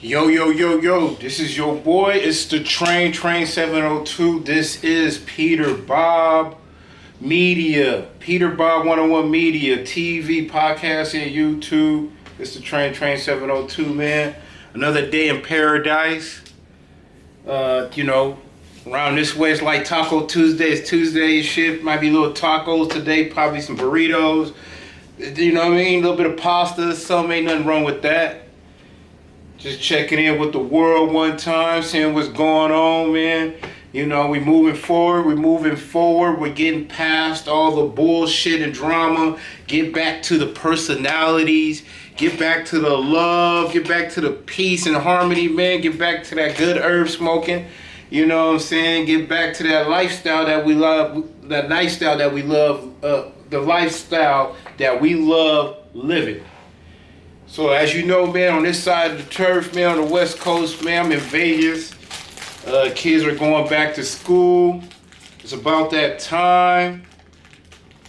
Yo, yo, yo, yo, this is your boy. It's the Train 702. This is Peter Bob Media. Peter Bob 101 Media, TV, podcast, and YouTube. It's the Train 702, man. Another day in paradise. Around this way it's like Taco Tuesday. It's Tuesday and shit. Might be little tacos today, probably some burritos. You know what I mean? A little bit of pasta. Some ain't nothing wrong with that. Just checking in with the world one time, seeing what's going on, man. You know, we moving forward. We're getting past all the bullshit and drama. Get back to the personalities. Get back to the love. Get back to the peace and harmony, man. Get back to that good herb smoking. You know what I'm saying? Get back to that lifestyle that we love. That lifestyle that we love. The lifestyle that we love living. So as you know, man, on this side of the turf, man, on the West Coast, man, I'm in Vegas. Kids are going back to school. It's about that time.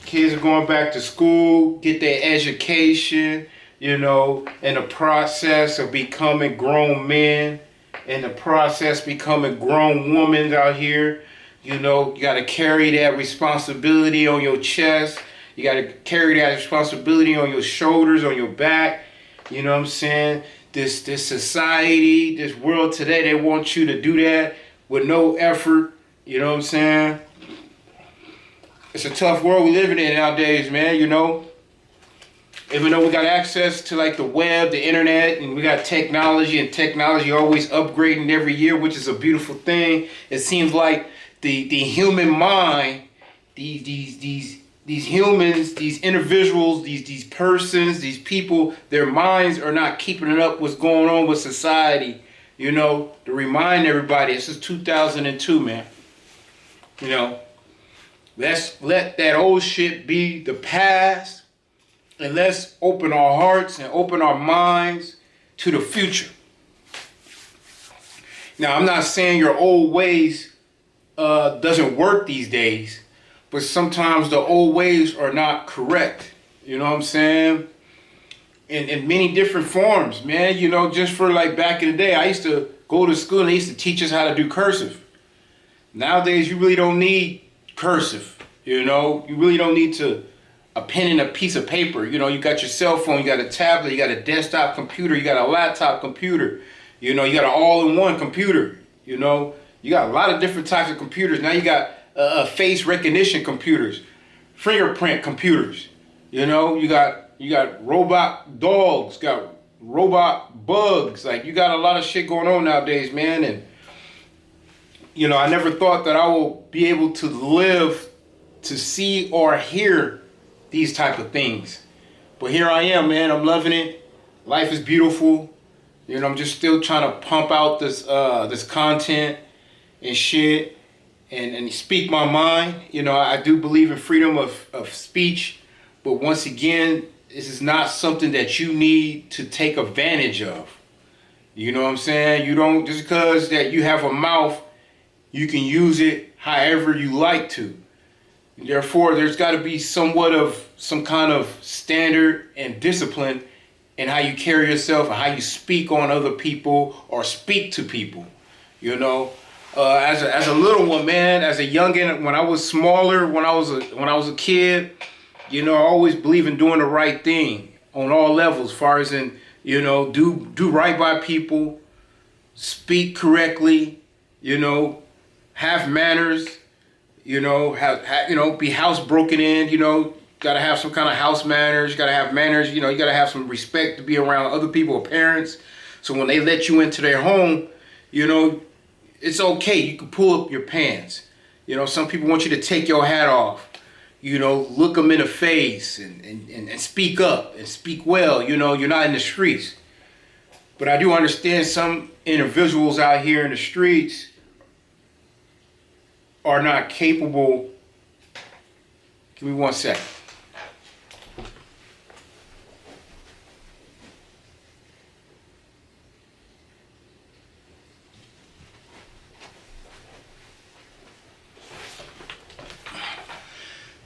Kids are going back to school, get their education, you know, in the process of becoming grown men, in the process becoming grown women out here. You know, you got to carry that responsibility on your chest. You got to carry that responsibility on your shoulders, on your back. You know what I'm saying? This society, this world today, they want you to do that with no effort. You know what I'm saying? It's a tough world we living in nowadays, man, you know? Even though we got access to like the web, the internet, and we got technology, and technology always upgrading every year, which is a beautiful thing. It seems like the human mind, these humans, these individuals, these persons, these people, their minds are not keeping it up what's going on with society. You know, to remind everybody, this is 2002, man. You know, let's let that old shit be the past, and let's open our hearts and open our minds to the future. Now, I'm not saying your old ways doesn't work these days, but sometimes the old ways are not correct. You know what I'm saying? In many different forms, man. You know, just for like back in the day, I used to go to school and they used to teach us how to do cursive. Nowadays, you really don't need cursive. You know, you really don't need a pen and a piece of paper. You know, you got your cell phone, you got a tablet, you got a desktop computer, you got a laptop computer. You know, you got an all-in-one computer. You know, you got a lot of different types of computers. Now you got face recognition computers, fingerprint computers. You know, you got robot dogs, got robot bugs. Like, you got a lot of shit going on nowadays, man. And you know, I never thought that I will be able to live to see or hear these type of things. But here I am, man. I'm loving it. Life is beautiful. You know, I'm just still trying to pump out this content and shit. And speak my mind. You know, I do believe in freedom of speech, but once again, this is not something that you need to take advantage of. You know what I'm saying? You don't, just because that you have a mouth, you can use it however you like to. Therefore, there's got to be somewhat of some kind of standard and discipline in how you carry yourself and how you speak on other people or speak to people, you know? As a little one, man, as a youngin, when I was smaller, when I was a kid, you know, I always believe in doing the right thing on all levels, as far as in, you know, do right by people, speak correctly, you know, have manners, you know, be housebroken in, you know, gotta have some kind of house manners, you gotta have manners, you know, you gotta have some respect to be around other people or parents. So when they let you into their home, you know, it's okay. You can pull up your pants. You know, some people want you to take your hat off. You know, look them in the face and speak up and speak well. You know, you're not in the streets. But I do understand some individuals out here in the streets are not capable. Give me 1 second.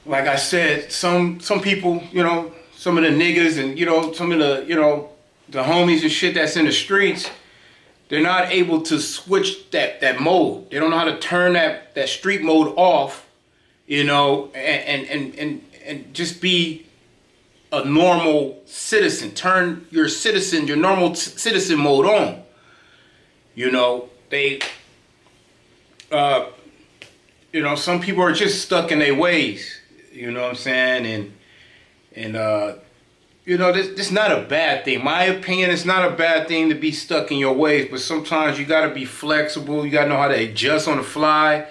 Like I said, some people, you know, some of the niggas and, you know, some of the, you know, the homies and shit that's in the streets, they're not able to switch that mode. They don't know how to turn that street mode off, you know, and just be a normal citizen. Turn your normal citizen mode on. You know, you know, some people are just stuck in their ways. You know what I'm saying? And you know, this is not a bad thing. My opinion, it's not a bad thing to be stuck in your ways, but sometimes you got to be flexible. You got to know how to adjust on the fly.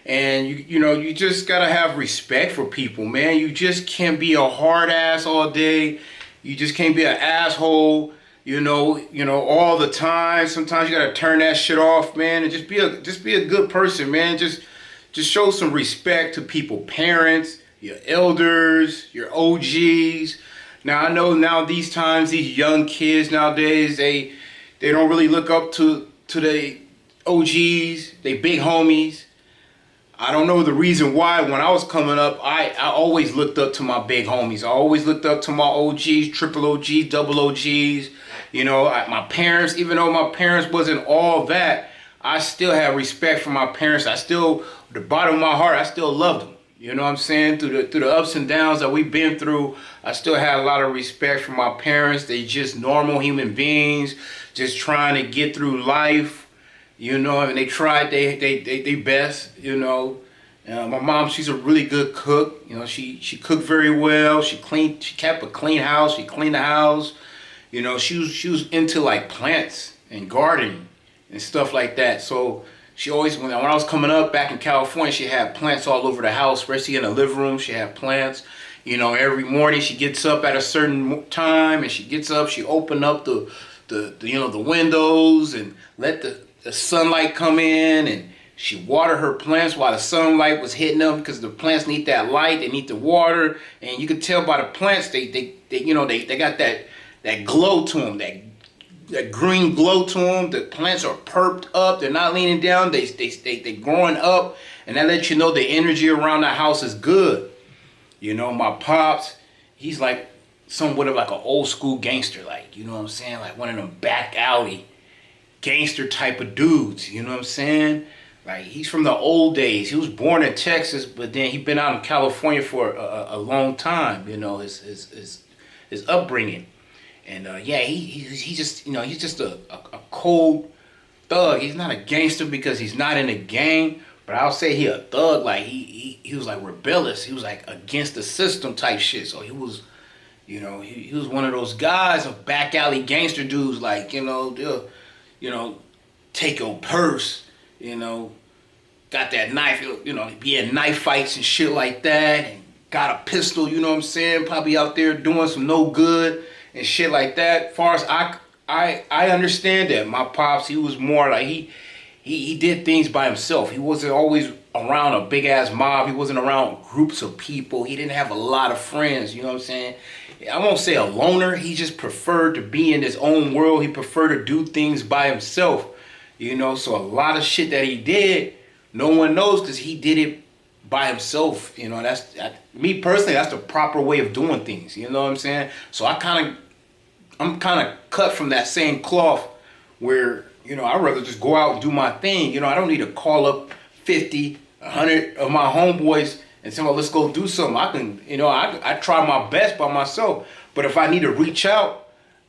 And, you know, you just got to have respect for people, man. You just can't be a hard ass all day. You just can't be an asshole, you know, all the time. Sometimes you got to turn that shit off, man, and just be a good person, man. Just show some respect to people, parents, your elders, your OGs. Now, I know now these times, these young kids nowadays, they don't really look up to the OGs, they big homies. I don't know the reason why. When I was coming up, I always looked up to my big homies. I always looked up to my OGs, triple OGs, double OGs. You know, my parents, even though my parents wasn't all that, I still had respect for my parents. I still, at the bottom of my heart, I still loved them. You know what I'm saying? Through the ups and downs that we've been through, I still had a lot of respect for my parents. They just normal human beings, just trying to get through life. You know, and they tried they best, you know. My mom, she's a really good cook. You know, she cooked very well. She kept a clean house. She cleaned the house. You know, she was into like plants and gardening and stuff like that. So she always, when I was coming up back in California, she had plants all over the house, especially in the living room. She had plants. You know, every morning she gets up at a certain time, and she gets up, she opened up the windows and let the sunlight come in, and she watered her plants while the sunlight was hitting them, because the plants need that light, they need the water, and you can tell by the plants they got that glow to them, that green glow to them. The plants are perked up, they're not leaning down, they growing up, and that lets you know the energy around the house is good. You know, my pops, he's like somewhat of like an old school gangster, like, you know what I'm saying, like one of them back alley gangster type of dudes, you know what I'm saying? Like, he's from the old days. He was born in Texas, but then he been out in California for a long time, you know, his upbringing. And yeah, he just, you know, he's just a cold thug. He's not a gangster because he's not in a gang, but I'll say he a thug. Like, he was like rebellious. He was like against the system type shit. So he was, you know, he was one of those guys of back alley gangster dudes, like, you know, they'll, you know, take your purse, you know, got that knife, you know, be in knife fights and shit like that, and got a pistol, you know what I'm saying, probably out there doing some no good and shit like that. Far as I understand that, my pops, he was more like, he did things by himself. He wasn't always around a big ass mob. He wasn't around groups of people. He didn't have a lot of friends, you know what I'm saying? I won't say a loner. He just preferred to be in his own world. He preferred to do things by himself, you know. So a lot of shit that he did, no one knows because he did it by himself. You know, me personally, that's the proper way of doing things. You know what I'm saying? So I'm kind of cut from that same cloth where, you know, I'd rather just go out and do my thing. You know, I don't need to call up 50, 100 of my homeboys and say, well, let's go do something. I can, you know, I try my best by myself. But if I need to reach out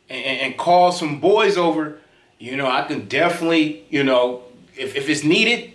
and call some boys over, you know, I can definitely, you know, if it's needed,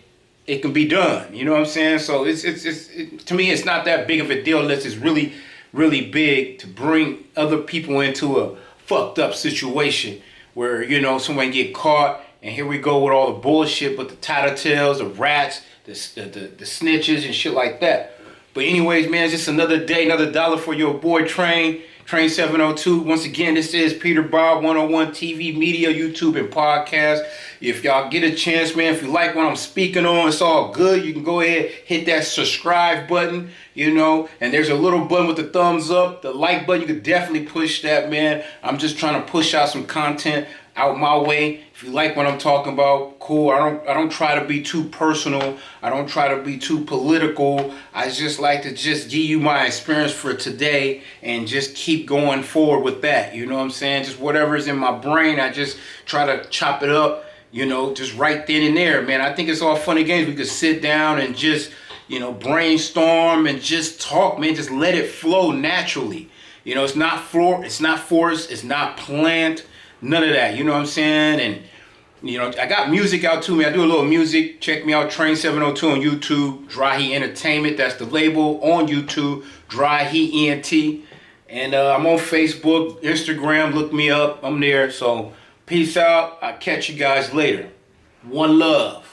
it can be done. You know what I'm saying? So it's to me, it's not that big of a deal unless it's really, really big to bring other people into a fucked up situation where, you know, someone get caught, and here we go with all the bullshit, but the tattletales, the rats, the snitches and shit like that. But anyways, man, it's just another day, another dollar for your boy Train 702. Once again, this is Peter Bob 101 TV, media, YouTube, and podcast. If y'all get a chance, man, if you like what I'm speaking on, it's all good. You can go ahead, hit that subscribe button, you know, and there's a little button with the thumbs up, the like button. You could definitely push that, man. I'm just trying to push out some content out my way. If you like what I'm talking about, cool. I don't try to be too personal. I don't try to be too political. I just like to just give you my experience for today and just keep going forward with that. You know what I'm saying? Just whatever's in my brain, I just try to chop it up, you know, just right then and there, man. I think it's all fun and games. We could sit down and just, you know, brainstorm and just talk, man. Just let it flow naturally. You know, it's not forced, it's not planned, none of that. You know what I'm saying? And you know, I got music out too, man. I do a little music. Check me out, Train 702 on YouTube. Dry Heat Entertainment, that's the label on YouTube. Dry Heat ENT. And I'm on Facebook, Instagram. Look me up. I'm there. So peace out. I'll catch you guys later. One love.